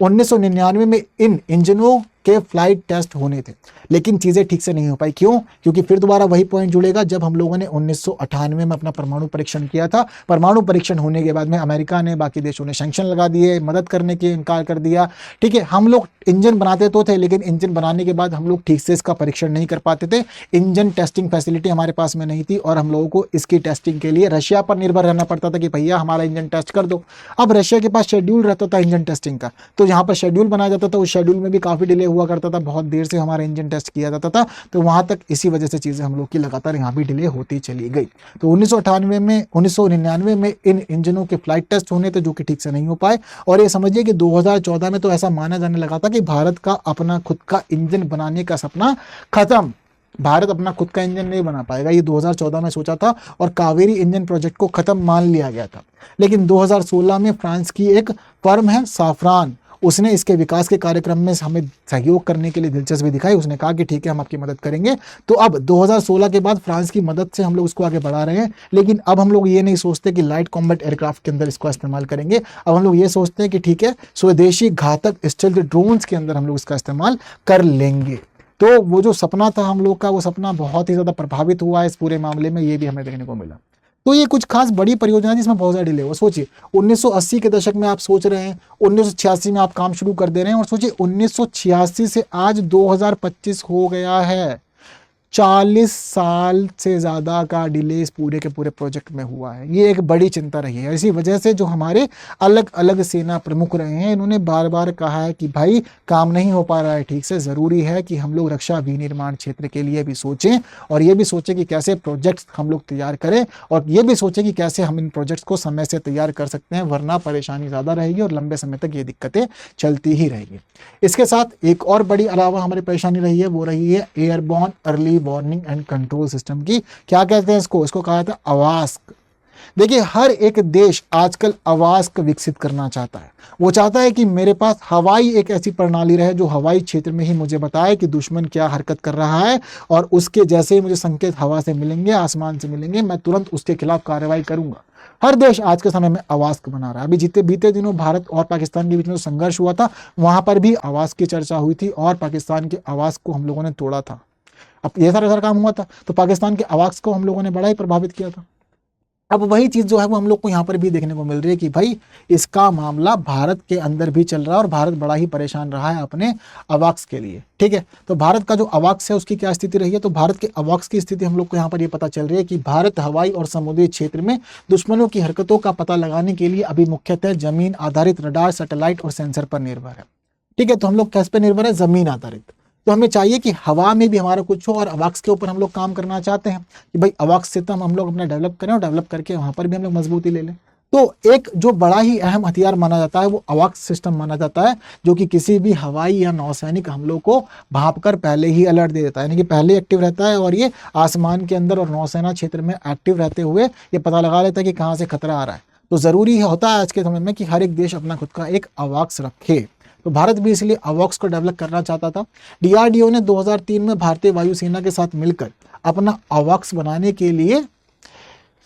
1999 में इन इंजनों के फ्लाइट टेस्ट होने थे, लेकिन चीज़ें ठीक से नहीं हो पाई। क्यों? क्योंकि फिर दोबारा वही पॉइंट जुड़ेगा, जब हम लोगों ने 1998 में अपना परमाणु परीक्षण किया था। परमाणु परीक्षण होने के बाद में अमेरिका ने, बाकी देशों ने सैंक्शन लगा दिए, मदद करने के इनकार कर दिया। ठीक है, हम लोग इंजन बनाते तो थे, लेकिन इंजन बनाने के बाद हम लोग ठीक से इसका परीक्षण नहीं कर पाते थे। इंजन टेस्टिंग फैसिलिटी हमारे पास में नहीं थी और हम लोगों को इसकी टेस्टिंग के लिए रशिया पर निर्भर रहना पड़ता था कि भैया हमारा इंजन टेस्ट कर दो। अब रशिया के पास शेड्यूल रहता था इंजन टेस्टिंग का, तो यहाँ पर शेड्यूल बनाया जाता था, उस शेड्यूल में भी काफ़ी डिले हुआ करता था, बहुत देर से हमारा इंजन टेस्ट किया जाता था। तो वहाँ तक इसी वजह से चीज़ें हम लोग की लगातार यहाँ भी डिले होती चली गई। तो 1999 में इन इंजनों के फ्लाइट टेस्ट होने थे जो कि ठीक से नहीं हो पाए। और ये समझिए कि 2014 में तो ऐसा माना जाने लगा था कि भारत का अपना खुद का इंजन बनाने का सपना खत्म। भारत अपना खुद का इंजन नहीं बना पाएगा, ये 2014 में सोचा था और कावेरी इंजन प्रोजेक्ट को खत्म मान लिया गया था। लेकिन 2016 में फ्रांस की एक फर्म है साफरान, उसने इसके विकास के कार्यक्रम में हमें सहयोग करने के लिए दिलचस्पी दिखाई। उसने कहा कि ठीक है, हम आपकी मदद करेंगे। तो अब 2016 के बाद फ्रांस की मदद से हम लोग इसको आगे बढ़ा रहे हैं। लेकिन अब हम लोग ये नहीं सोचते कि लाइट कॉम्बैट एयरक्राफ्ट के अंदर इसको इस्तेमाल करेंगे। अब हम लोग ये सोचते हैं कि ठीक है, स्वदेशी घातक स्टेल्थ ड्रोन्स के अंदर हम लोग इसका इस्तेमाल कर लेंगे। तो वो जो सपना था हम लोग का, वो सपना बहुत ही ज़्यादा प्रभावित हुआ है इस पूरे मामले में, ये भी हमें देखने को मिला। तो ये कुछ खास बड़ी परियोजना जिसमें बहुत ज़्यादा डिले हुआ। सोचिए 1980 के दशक में आप सोच रहे हैं, 1986 में आप काम शुरू कर दे रहे हैं, और सोचिए 1986 से आज 2025 हो गया है। 40 साल से ज़्यादा का डिले इस पूरे के पूरे प्रोजेक्ट में हुआ है। ये एक बड़ी चिंता रही है। इसी वजह से जो हमारे अलग अलग सेना प्रमुख रहे हैं, इन्होंने बार बार कहा है कि भाई काम नहीं हो पा रहा है ठीक से, ज़रूरी है कि हम लोग रक्षा विनिर्माण क्षेत्र के लिए भी सोचें, और ये भी सोचें कि कैसे प्रोजेक्ट्स हम लोग तैयार करें, और ये भी सोचें कि कैसे हम इन प्रोजेक्ट्स को समय से तैयार कर सकते हैं, वरना परेशानी ज़्यादा रहेगी और लंबे समय तक ये दिक्कतें चलती ही रहेगी। इसके साथ एक और बड़ी अलावा हमारी परेशानी रही है, वो रही है airborne early warning and control system की। क्या कहते हैं इसको कहा जाता है अवास्क। देखिए, हर एक देश आजकल अवास्क विकसित करना चाहता है। वो चाहता है कि मेरे पास हवाई एक ऐसी प्रणाली रहे जो हवाई क्षेत्र में ही मुझे बताए कि दुश्मन क्या हरकत कर रहा है, और उसके जैसे ही मुझे संकेत हवा से मिलेंगे, आसमान से मिलेंगे, मैं तुरंत उसके खिलाफ कार्रवाई करूंगा। हर देश आज के समय में अवास्क बना रहा है। अभी बीते दिनों भारत और पाकिस्तान के बीच में जो संघर्ष हुआ था, वहां पर भी अवास्क की चर्चा हुई थी और पाकिस्तान के अवास्क को हम लोगों ने तोड़ा था। अब ये सारा काम हुआ था तो पाकिस्तान के अवाक्स को हम लोगों ने बड़ा ही प्रभावित किया था। अब वही चीज़ जो है वो हम लोग को यहाँ पर भी देखने को मिल रही है कि भाई इसका मामला भारत के अंदर भी चल रहा है और भारत बड़ा ही परेशान रहा है अपने अवाक्स के लिए। ठीक है, तो भारत का जो अवाक्स है उसकी क्या स्थिति रही है, तो भारत के अवाक्स की स्थिति हम लोग को यहाँ पर ये पता चल रही है कि भारत हवाई और समुद्री क्षेत्र में दुश्मनों की हरकतों का पता लगाने के लिए अभी मुख्यतः जमीन आधारित रडार, सैटेलाइट और सेंसर पर निर्भर है। ठीक है, तो हम लोग किस पे निर्भर है, जमीन आधारित। तो हमें चाहिए कि हवा में भी हमारा कुछ हो, और अवाक्स के ऊपर हम लोग काम करना चाहते हैं कि भाई अवाक्स सिस्टम हम लोग अपना डेवलप करें और डेवलप करके वहाँ पर भी हम लोग मजबूती ले लें। तो एक जो बड़ा ही अहम हथियार माना जाता है वो अवाक्स सिस्टम माना जाता है, जो कि किसी भी हवाई या नौसैनिक हमलों को भांप कर पहले ही अलर्ट दे देता है, यानी कि पहले एक्टिव रहता है और ये आसमान के अंदर और नौसेना क्षेत्र में एक्टिव रहते हुए ये पता लगा लेता है कि कहाँ से खतरा आ रहा है। तो ज़रूरी होता है आज के समय में कि हर एक देश अपना खुद का एक अवाक्स रखे। तो भारत भी इसलिए अवाक्स को डेवलप करना चाहता था। DRDO ने 2003 में भारतीय वायुसेना के साथ मिलकर अपना अवाक्स बनाने के लिए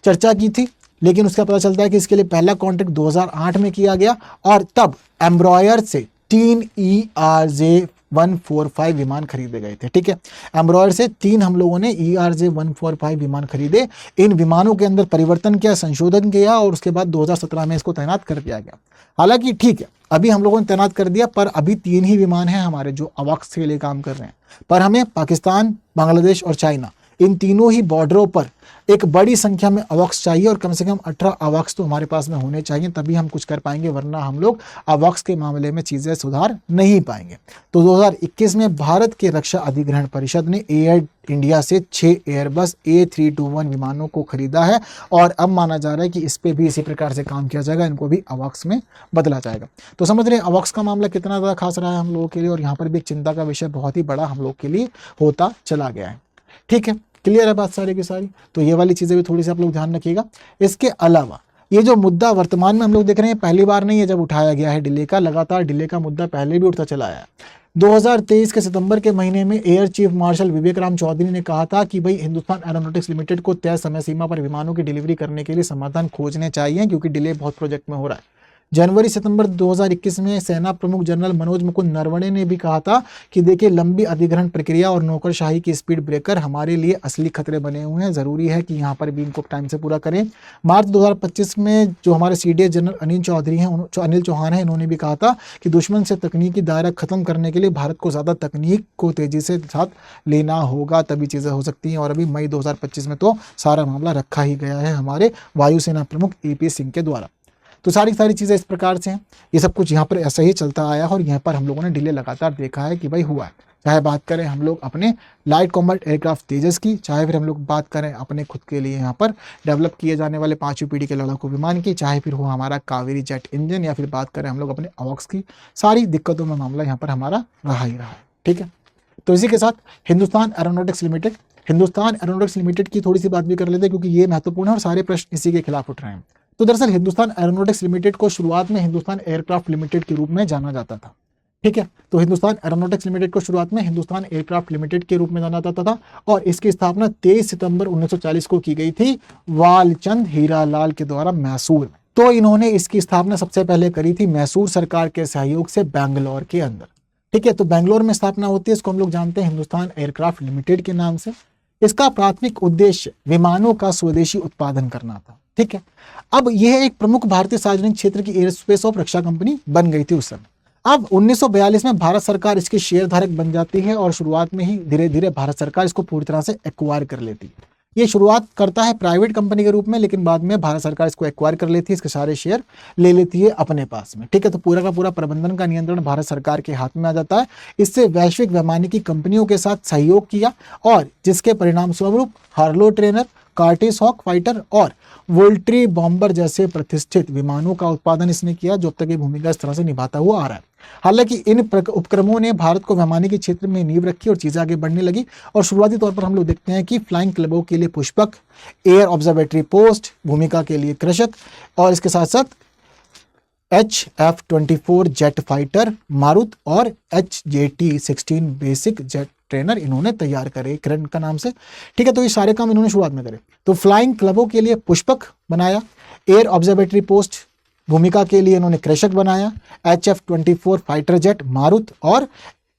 चर्चा की थी, लेकिन उसका पता चलता है कि इसके लिए पहला कॉन्ट्रैक्ट 2008 में किया गया और तब एम्ब्रॉयर से 3 ERJ-145 विमान खरीदे गए थे। ठीक है, एम्ब्रॉयर से 3 हम लोगों ने ERJ-145 विमान खरीदे। इन विमानों के अंदर परिवर्तन किया, संशोधन किया और उसके बाद 2017 में इसको तैनात कर दिया गया। हालांकि ठीक है, अभी हम लोगों ने तैनात कर दिया, पर अभी 3 ही विमान हैं हमारे जो अवाक्स के लिए काम कर रहे हैं। पर हमें पाकिस्तान, बांग्लादेश और चाइना, इन तीनों ही बॉर्डरों पर एक बड़ी संख्या में अवाक्स चाहिए और कम से कम 18 अवाक्स तो हमारे पास में होने चाहिए, तभी हम कुछ कर पाएंगे, वरना हम लोग अवाक्स के मामले में चीज़ें सुधार नहीं पाएंगे। तो 2021 में भारत के रक्षा अधिग्रहण परिषद ने एयर इंडिया से 6 एयरबस A321 विमानों को खरीदा है और अब माना जा रहा है कि इस पर भी इसी प्रकार से काम किया जाएगा, इनको भी अवाक्स में बदला जाएगा। तो समझ रहे हैं अवाक्स का मामला कितना ज़्यादा खास रहा है हम लोगों के लिए, और यहाँ पर भी एक चिंता का विषय बहुत ही बड़ा हम लोग के लिए होता चला गया है। ठीक है, क्लियर है बात सारी की सारी। तो ये वाली चीज़ें भी थोड़ी सी आप लोग ध्यान रखिएगा। इसके अलावा ये जो मुद्दा वर्तमान में हम लोग देख रहे हैं, पहली बार नहीं है जब उठाया गया है डिले का, लगातार डिले का मुद्दा पहले भी उठता चला आया। 2023 के सितंबर के महीने में एयर चीफ मार्शल विवेक राम चौधरी ने कहा था कि भाई हिंदुस्तान एरोनॉटिक्स लिमिटेड को तय समय सीमा पर विमानों की डिलीवरी करने के लिए समाधान खोजने चाहिए, क्योंकि डिले बहुत प्रोजेक्ट में हो रहा है। जनवरी सितंबर 2021 में सेना प्रमुख जनरल मनोज मुकुंद नरवणे ने भी कहा था कि देखिए लंबी अधिग्रहण प्रक्रिया और नौकरशाही की स्पीड ब्रेकर हमारे लिए असली खतरे बने हुए हैं, ज़रूरी है कि यहाँ पर भी इनको टाइम से पूरा करें। मार्च 2025 में जो हमारे CDS जनरल अनिल चौहान हैं, इन्होंने भी कहा था कि दुश्मन से तकनीकी दायरा खत्म करने के लिए भारत को ज़्यादा तकनीक को तेज़ी से साथ लेना होगा, तभी चीज़ें हो सकती हैं। और अभी मई 2025 में तो सारा मामला रखा ही गया है हमारे वायुसेना प्रमुख AP सिंह के द्वारा। तो सारी चीज़ें इस प्रकार से हैं। ये सब कुछ यहाँ पर ऐसा ही चलता आया है और यहाँ पर हम लोगों ने डिले लगातार देखा है कि भाई हुआ है। चाहे बात करें हम लोग अपने लाइट कॉम्बैट एयरक्राफ्ट तेजस की, चाहे फिर हम लोग बात करें अपने खुद के लिए यहाँ पर डेवलप किए जाने वाले 5वीं पीढ़ी के लड़ाकू विमान की, चाहे फिर हो हमारा कावेरी जेट इंजन, या फिर बात करें हम लोग अपने अवॉक्स की, सारी दिक्कतों में मामला यहाँ पर हमारा रहा ही रहा है। ठीक है, तो इसी के साथ हिंदुस्तान एरोनॉटिक्स लिमिटेड की थोड़ी सी बात भी कर लेते हैं, क्योंकि ये महत्वपूर्ण है और सारे प्रश्न इसी के खिलाफ उठ रहे हैं। तो दरअसल हिंदुस्तान एरोनॉटिक्स लिमिटेड को शुरुआत में हिंदुस्तान एयरक्राफ्ट लिमिटेड के रूप में जाना जाता था। ठीक है, तो हिंदुस्तान एरोनॉटिक्स लिमिटेड को शुरुआत में हिंदुस्तान एयरक्राफ्ट लिमिटेड के रूप में जाना जाता था और इसकी स्थापना 23 सितंबर 1940 को की गई थी वालचंद हीरालाल के द्वारा मैसूर में। तो इन्होंने इसकी स्थापना सबसे पहले करी थी मैसूर सरकार के सहयोग से बैंगलोर के अंदर। ठीक है, तो बैंगलोर में स्थापना होती है, इसको हम लोग जानते हैं हिंदुस्तान एयरक्राफ्ट लिमिटेड के नाम से। इसका प्राथमिक उद्देश्य विमानों का स्वदेशी उत्पादन करना था। ठीक है, अब यह एक प्रमुख भारतीय सार्वजनिक क्षेत्र की एयरस्पेस और रक्षा कंपनी बन गई थी उस समय। अब 1942 में भारत सरकार इसकी शेयरधारक बन जाती है और शुरुआत में ही धीरे धीरे भारत सरकार इसको पूरी तरह से एक्वायर कर लेती है। ये शुरुआत करता है प्राइवेट कंपनी के रूप में, लेकिन बाद में भारत सरकार इसको एक्वायर कर लेती है, इसके सारे शेयर ले लेती है अपने पास में। ठीक है, तो पूरा का पूरा प्रबंधन का नियंत्रण भारत सरकार के हाथ में आ जाता है। इससे वैश्विक वैमानिकी कंपनियों के साथ सहयोग किया और जिसके परिणाम स्वरूप Harlow trainer, Curtiss Hawk fighter और वोल्ट्री बॉम्बर जैसे प्रतिष्ठित विमानों का उत्पादन इसने किया, जो अब तक ये भूमिका इस तरह से निभाता हुआ आ रहा है। हालांकि इन उपक्रमों ने भारत को वैमानिकी क्षेत्र में नींव रखी और चीजें आगे बढ़ने लगी और शुरुआती तौर पर हम लोग देखते हैं कि फ्लाइंग क्लबों के लिए पुष्पक, एयर ऑब्जर्वेटरी पोस्ट, भूमिका के लिए कृषक और इसके साथ साथ HF-24 जेट फाइटर मारुत और HJT-16 बेसिक जेट ट्रेनर इन्होंने तैयार करे किरण का नाम से। ठीक है, तो ये सारे काम इन्होंने शुरुआत में करे। तो फ्लाइंग क्लबों के लिए पुष्पक बनाया, एयर ऑब्जर्वेटरी पोस्ट भूमिका के लिए इन्होंने कृषक बनाया, HF-24 फाइटर जेट मारुत और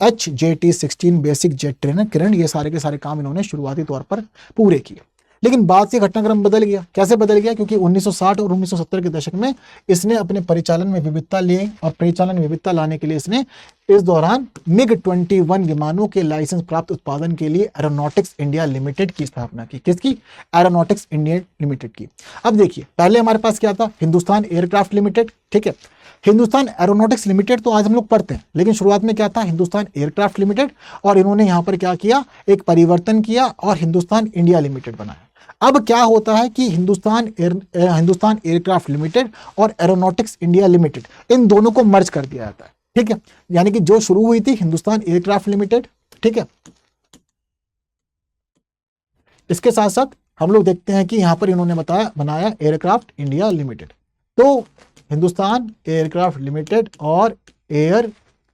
HJT-16 बेसिक जेट ट्रेनर किरण, ये सारे के सारे काम इन्होंने शुरुआती तौर पर पूरे किए। लेकिन बाद से घटनाक्रम बदल गया। कैसे बदल गया? क्योंकि 1960 और 1970 के दशक में इसने अपने परिचालन में विविधता ली और परिचालन विविधता लाने के लिए इसने इस दौरान MiG-21 विमानों के लाइसेंस प्राप्त उत्पादन के लिए एरोनॉटिक्स इंडिया लिमिटेड की स्थापना की। किसकी? एरोनॉटिक्स इंडिया लिमिटेड की। अब देखिए, पहले हमारे पास क्या था? Hindustan aircraft limited. ठीक है, हिंदुस्तान एरोनॉटिक्स लिमिटेड तो आज हम लोग पढ़ते हैं, लेकिन शुरुआत में क्या था? Hindustan aircraft limited. और इन्होंने यहाँ पर क्या किया? एक परिवर्तन किया और हिंदुस्तान इंडिया लिमिटेड बनाया। अब क्या होता है कि हिंदुस्तान एयरक्राफ्ट लिमिटेड और एरोनॉटिक्स इंडिया लिमिटेड, इन दोनों को मर्ज कर दिया जाता है। ठीक है, यानी कि जो शुरू हुई थी हिंदुस्तान एयरक्राफ्ट लिमिटेड, ठीक है, इसके साथ साथ हम लोग देखते हैं कि यहां पर इन्होंने बनाया एयरक्राफ्ट इंडिया लिमिटेड। तो हिंदुस्तान एयरक्राफ्ट लिमिटेड और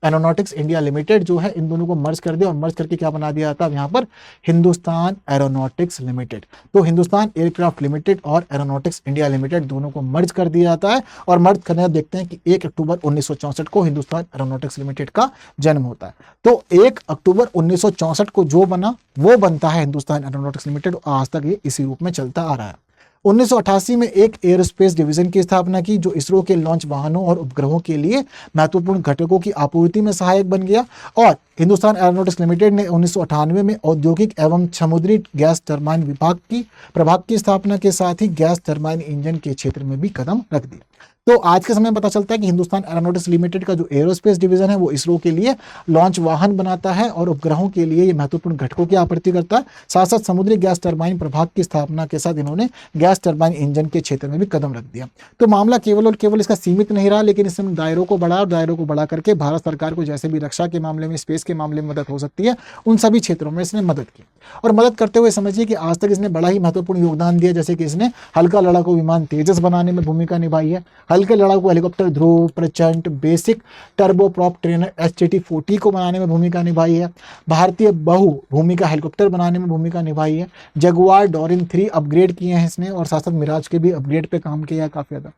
एरोनॉटिक्स इंडिया लिमिटेड जो है, इन दोनों को मर्ज कर दिया और मर्ज करके क्या बना दिया था यहाँ पर? Hindustan aeronautics limited. तो हिंदुस्तान एयरक्राफ्ट लिमिटेड और एरोनॉटिक्स इंडिया लिमिटेड दोनों को मर्ज कर दिया जाता है और मर्ज करने देखते हैं कि 1 अक्टूबर 1964 को हिंदुस्तान एरोनॉटिक्स लिमिटेड का जन्म होता है। तो 1 अक्टूबर 1964 को जो बना वो बनता है हिंदुस्तान एरोनॉटिक्स लिमिटेड। आज तक ये इसी रूप में चलता आ रहा है। 1988 में एक एयरोस्पेस डिवीजन की स्थापना की, जो इसरो के लॉन्च वाहनों और उपग्रहों के लिए महत्वपूर्ण घटकों की आपूर्ति में सहायक बन गया। और हिंदुस्तान एरोनॉटिक्स लिमिटेड ने 1998 में औद्योगिक एवं समुद्री गैस टरबाइन प्रभाग की स्थापना के साथ ही गैस टरबाइन इंजन के क्षेत्र में भी कदम रख दिया। तो आज के समय में पता चलता है कि हिंदुस्तान एरोनॉटिक्स लिमिटेड का जो एरोस्पेस डिवीजन है वो इसरो के लिए लॉन्च वाहन बनाता है और उपग्रहों के लिए ये महत्वपूर्ण घटकों की आपूर्ति करता है। साथ साथ समुद्री गैस टरबाइन प्रभाग की स्थापना के साथ इन्होंने गैस टरबाइन इंजन के क्षेत्र में भी कदम रख दिया। तो मामला केवल और केवल इसका सीमित नहीं रहा, लेकिन इसमें दायरों को बढ़ा और दायरों को बढ़ा करके भारत सरकार को जैसे भी रक्षा के मामले में, स्पेस के मामले में मदद हो सकती है, उन सभी क्षेत्रों में इसने मदद की। और मदद करते हुए समझिए कि आज तक इसने बड़ा ही महत्वपूर्ण योगदान दिया। जैसे कि इसने हल्का लड़ाकू विमान तेजस बनाने में भूमिका निभाई है, हल्के लड़ाकू हेलीकॉप्टर ध्रुव, प्रचंड, बेसिक टर्बोप्रॉप ट्रेनर HJT-40 को बनाने में भूमिका निभाई है, भारतीय बहु भूमिका हेलीकॉप्टर बनाने में भूमिका निभाई है, जगुआर डोरिन 3 अपग्रेड किए हैं इसने और साथ साथ मिराज के भी अपग्रेड पे काम किया है काफ़ी ज़्यादा।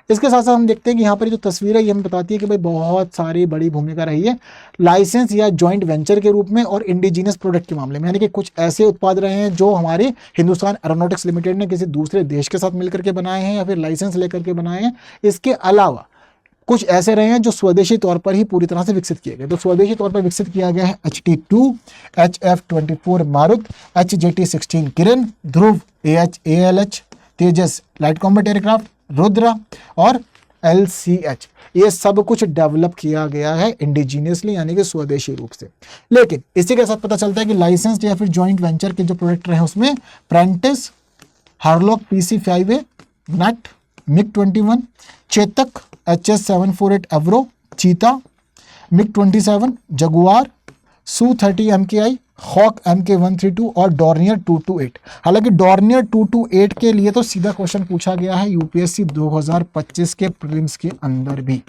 इसके साथ साथ हम देखते हैं कि यहाँ पर जो तस्वीर है ये हमें बताती है कि भाई बहुत सारी बड़ी भूमिका रही है लाइसेंस या जॉइंट वेंचर के रूप में और इंडिजिनस प्रोडक्ट के मामले में, यानी कि कुछ ऐसे उत्पाद रहे हैं जो हमारे हिंदुस्तान एरोनॉटिक्स लिमिटेड ने किसी दूसरे देश के साथ मिलकर के बनाए हैं या फिर लाइसेंस लेकर के बनाए हैं। इसके अलावा कुछ ऐसे रहे हैं जो स्वदेशी तौर पर ही पूरी तरह से विकसित किए गए। तो स्वदेशी तौर पर विकसित किया गया है HT2, HF24 मारुत, HJT16 किरण, ध्रुव ALH, तेजस लाइट कॉम्बैट एयरक्राफ्ट, रुद्रा और LCH। ये सब कुछ डेवलप किया गया है इंडिजीनियसली यानी कि स्वदेशी रूप से। लेकिन इसी के साथ पता चलता है कि लाइसेंस्ड या फिर जॉइंट वेंचर के जो प्रोडक्ट रहे उसमें प्रेंटिस, हार्लॉक PC5A, नट, MiG-21, चेतक HS748 एवरो, चीता, MiG-27, Jaguar, Su-30 MKI, hoc MK132 और डॉर्नियर 228। हालांकि डॉर्नियर 228 के लिए तो सीधा क्वेश्चन पूछा गया है यूपीएससी 2025 के प्रीलिम्स के अंदर भी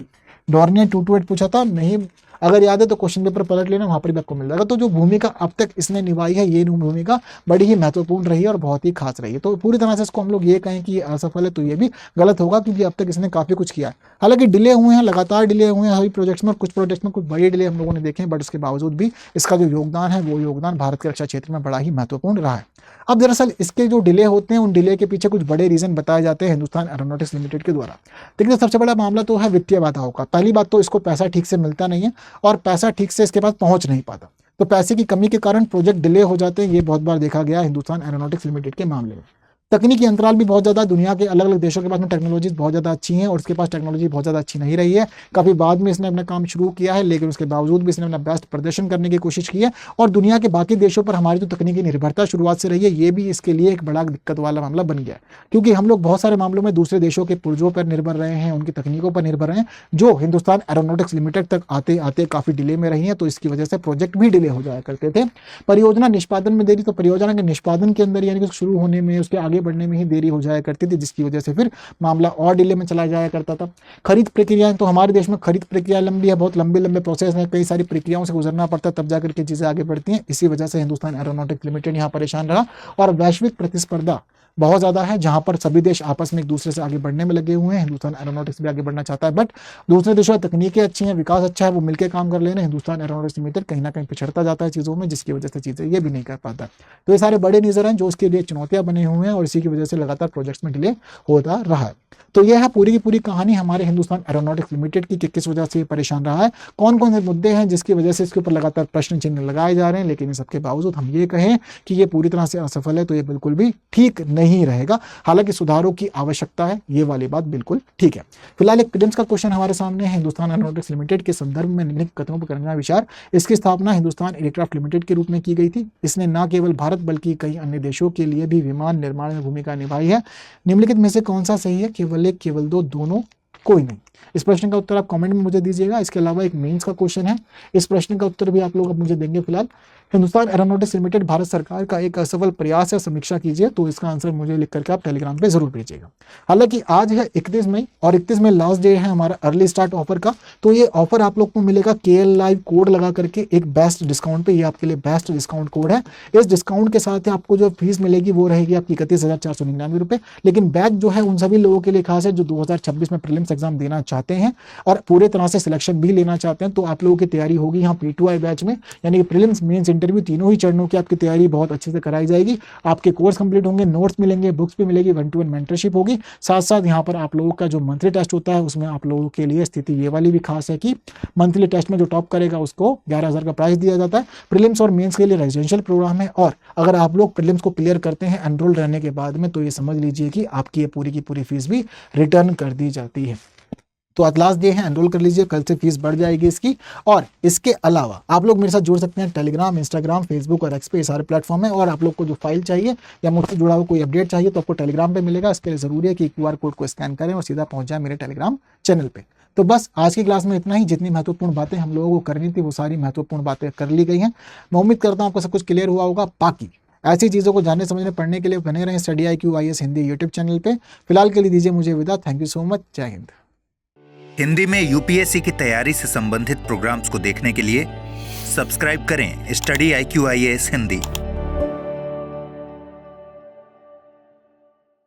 डॉर्नियर 228 पूछा था। नहीं अगर याद है तो क्वेश्चन पेपर पलट लेना, वहां पर भी आपको मिल जाएगा। तो जो भूमिका अब तक इसने निभाई है ये भूमिका बड़ी ही महत्वपूर्ण रही है और बहुत ही खास रही है। तो पूरी तरह से इसको हम लोग ये कहें कि असफल है तो ये भी गलत होगा, क्योंकि अब तक इसने काफी कुछ किया है। हालांकि डिले हुए हैं, लगातार डिले हुए हैं सभी प्रोजेक्ट्स में, कुछ प्रोजेक्ट्स में कुछ बड़े डिले हम लोगों ने देखे हैं, बट उसके बावजूद भी इसका जो योगदान है वो योगदान भारत के रक्षा क्षेत्र में बड़ा ही महत्वपूर्ण रहा है। अब दरअसल इसके जो डिले होते हैं उन डिले के पीछे कुछ बड़े रीजन बताए जाते हैं हिंदुस्तान एरोनॉटिक्स लिमिटेड के द्वारा। देखिए सबसे बड़ा मामला तो है वित्तीय बाधाओं का। पहली बात तो इसको पैसा ठीक से मिलता नहीं है और पैसा ठीक से इसके पास पहुंच नहीं पाता, तो पैसे की कमी के कारण प्रोजेक्ट डिले हो जाते हैं। ये बहुत बार देखा गया हिंदुस्तान एरोनॉटिक्स लिमिटेड के मामले में। तकनीकी अंतराल भी बहुत ज़्यादा, दुनिया के अलग अलग देशों के पास में टेक्नोलॉजीज बहुत ज़्यादा अच्छी हैं और उसके पास टेक्नोलॉजी बहुत ज़्यादा अच्छी नहीं रही है। काफ़ी बाद में इसने अपना काम शुरू किया है, लेकिन उसके बावजूद भी इसने अपना बेस्ट प्रदर्शन करने की कोशिश की है और दुनिया के बाकी देशों पर हमारी जो तकनीकी निर्भरता शुरुआत से रही है ये भी इसके लिए एक बड़ा दिक्कत वाला मामला बन गया है, क्योंकि हम लोग बहुत सारे मामलों में दूसरे देशों के पुर्जों पर निर्भर रहे हैं, उनकी तकनीकों पर निर्भर रहे हैं, जो हिंदुस्तान एरोनॉटिक्स लिमिटेड तक आते आते काफ़ी डिले में रही हैं। तो इसकी वजह से प्रोजेक्ट भी डिले हो जाया करते थे। परियोजना निष्पादन में देरी, तो परियोजना के निष्पादन के अंदर यानी कि शुरू होने में, उसके आगे बढ़ने में ही देरी हो जाया करती थी, जिसकी वजह से फिर मामला और डिले में चला जाया करता था। खरीद प्रक्रियाएं, तो हमारे देश में खरीद प्रक्रिया लंबी है, बहुत लंबे लंबे प्रोसेस है, कई सारी प्रक्रियाओं से गुजरना पड़ता है तब जाकर के चीजें आगे बढ़ती हैं। इसी वजह से हिंदुस्तान एरोनॉटिक्स लिमिटेड यहाँ परेशान रहा और वैश्विक प्रतिस्पर्धा बहुत ज़्यादा है, जहां पर सभी देश आपस में एक दूसरे से आगे बढ़ने में लगे हुए हैं। हिंदुस्तान एरोनॉटिक्स भी आगे बढ़ना चाहता है, बट दूसरे देशों में तकनीकें अच्छी हैं, विकास अच्छा है, वो मिलकर काम कर लेना। हिंदुस्तान एरोनॉटिक्स लिमिटेड कहीं ना कहीं पिछड़ता जाता है चीज़ों में, जिसकी वजह से चीज़ें ये भी नहीं कर पाता। तो ये सारे बड़े रीजन हैं जो उसके लिए चुनौतियां बने हुए हैं और इसी की वजह से लगातार प्रोजेक्ट्स में डिले होता रहा है। तो यह है पूरी की पूरी कहानी हमारे हिंदुस्तान एरोनॉटिक्स लिमिटेड की कि किस वजह से ये परेशान रहा है, कौन कौन से मुद्दे हैं जिसकी वजह से इसके ऊपर लगातार प्रश्न चिन्ह लगाए जा रहे हैं। लेकिन इन सबके बावजूद हम ये कहें कि ये पूरी तरह से असफल है तो ये बिल्कुल भी ठीक नहीं रहेगा। हालांकि सुधारों की आवश्यकता है, ये वाली बात बिल्कुल ठीक है। फिलहाल एक प्रीलिम्स का क्वेश्चन हमारे सामने है, हिंदुस्तान एरोनॉटिक्स लिमिटेड के संदर्भ में निम्नलिखित कथनों पर करना विचार। इसकी स्थापना हिंदुस्तान एयरक्राफ्ट लिमिटेड के रूप में की गई थी। इसने न केवल भारत बल्कि कई अन्य देशों के लिए भी विमान निर्माण में भूमिका निभाई है। निम्नलिखित में से कौन सा सही है? केवल एक, केवल दो, दोनों, कोई नहीं। इस प्रश्न का उत्तर आप कमेंट में मुझे दीजिएगा। इसके अलावा एक मेंस का क्वेश्चन है, इस प्रश्न का उत्तर भी आप लोग अब मुझे देंगे। फिलहाल हिंदुस्तान एरोनॉटिक्स लिमिटेड भारत सरकार का एक असफल प्रयास है, समीक्षा कीजिए। तो इसका आंसर मुझे लिख करके आप टेलीग्राम पे जरूर भेजिएगा। हालांकि आज है 31 मई और 31 मई लास्ट डे है हमारा अर्ली स्टार्ट ऑफर का। तो ये ऑफर आप लोग को मिलेगा KL लाइव कोड लगा करके एक बेस्ट डिस्काउंट पे। ये आपके लिए बेस्ट डिस्काउंट कोड है। इस डिस्काउंट के साथ आपको जो फीस मिलेगी वो रहेगी आपकी 31,499 रुपये। लेकिन बैच जो है उन सभी लोगों के लिए खास है जो 2026 में प्रीलिम्स एग्जाम देना चाहते हैं और पूरे तरह से सिलेक्शन भी लेना चाहते हैं। तो आप लोगों की तैयारी होगी यहाँ P2I बैच में, यानी कि प्रीलिम्स, मेंस, इंटरव्यू तीनों ही चरणों की आपकी तैयारी बहुत अच्छे से कराई जाएगी। आपके कोर्स कंप्लीट होंगे, नोट्स मिलेंगे, बुक्स भी मिलेगी, 1-to-1 मेंटरशिप होगी। साथ साथ यहाँ पर आप लोगों का जो मंथली टेस्ट होता है उसमें आप लोगों के लिए स्थिति ये वाली भी खास है कि मंथली टेस्ट में जो टॉप करेगा उसको 11,000 का प्राइस दिया जाता है। प्रीलिम्स और मेंस के लिए रेजिडेंशियल प्रोग्राम है और अगर आप लोग प्रीलिम्स को क्लियर करते हैं एनरोल रहने के बाद में, तो ये समझ लीजिए कि आपकी ये पूरी की पूरी फीस भी रिटर्न कर दी जाती है। तो आज लास्ट डे है, एनरोल कर लीजिए, कल से फीस बढ़ जाएगी इसकी। और इसके अलावा आप लोग मेरे साथ जुड़ सकते हैं टेलीग्राम, इंस्टाग्राम, फेसबुक और एक्स पे, ये सारे प्लेटफॉर्म है। और आप लोग को जो फाइल चाहिए या मुझसे जुड़ा हुआ कोई अपडेट चाहिए तो आपको टेलीग्राम पे मिलेगा। इसके लिए जरूरी है कि QR कोड को स्कैन करें और सीधा पहुंच जाए मेरे टेलीग्राम चैनल पे। तो बस आज की क्लास में इतना ही। जितनी महत्वपूर्ण बातें हम लोगों को करनी थी वो सारी महत्वपूर्ण बातें कर ली गई हैं। मैं उम्मीद करता हूँ आपको सब कुछ क्लियर हुआ होगा। बाकी ऐसी चीज़ों को जानने समझने पढ़ने के लिए बने रहें study IQ IAS Hindi YouTube channel पे। फिलहाल के लिए दीजिए मुझे विदा। Thank you so much. जय हिंद। हिंदी में UPSC की तैयारी से संबंधित प्रोग्राम्स को देखने के लिए सब्सक्राइब करें स्टडी IQ IAS हिंदी।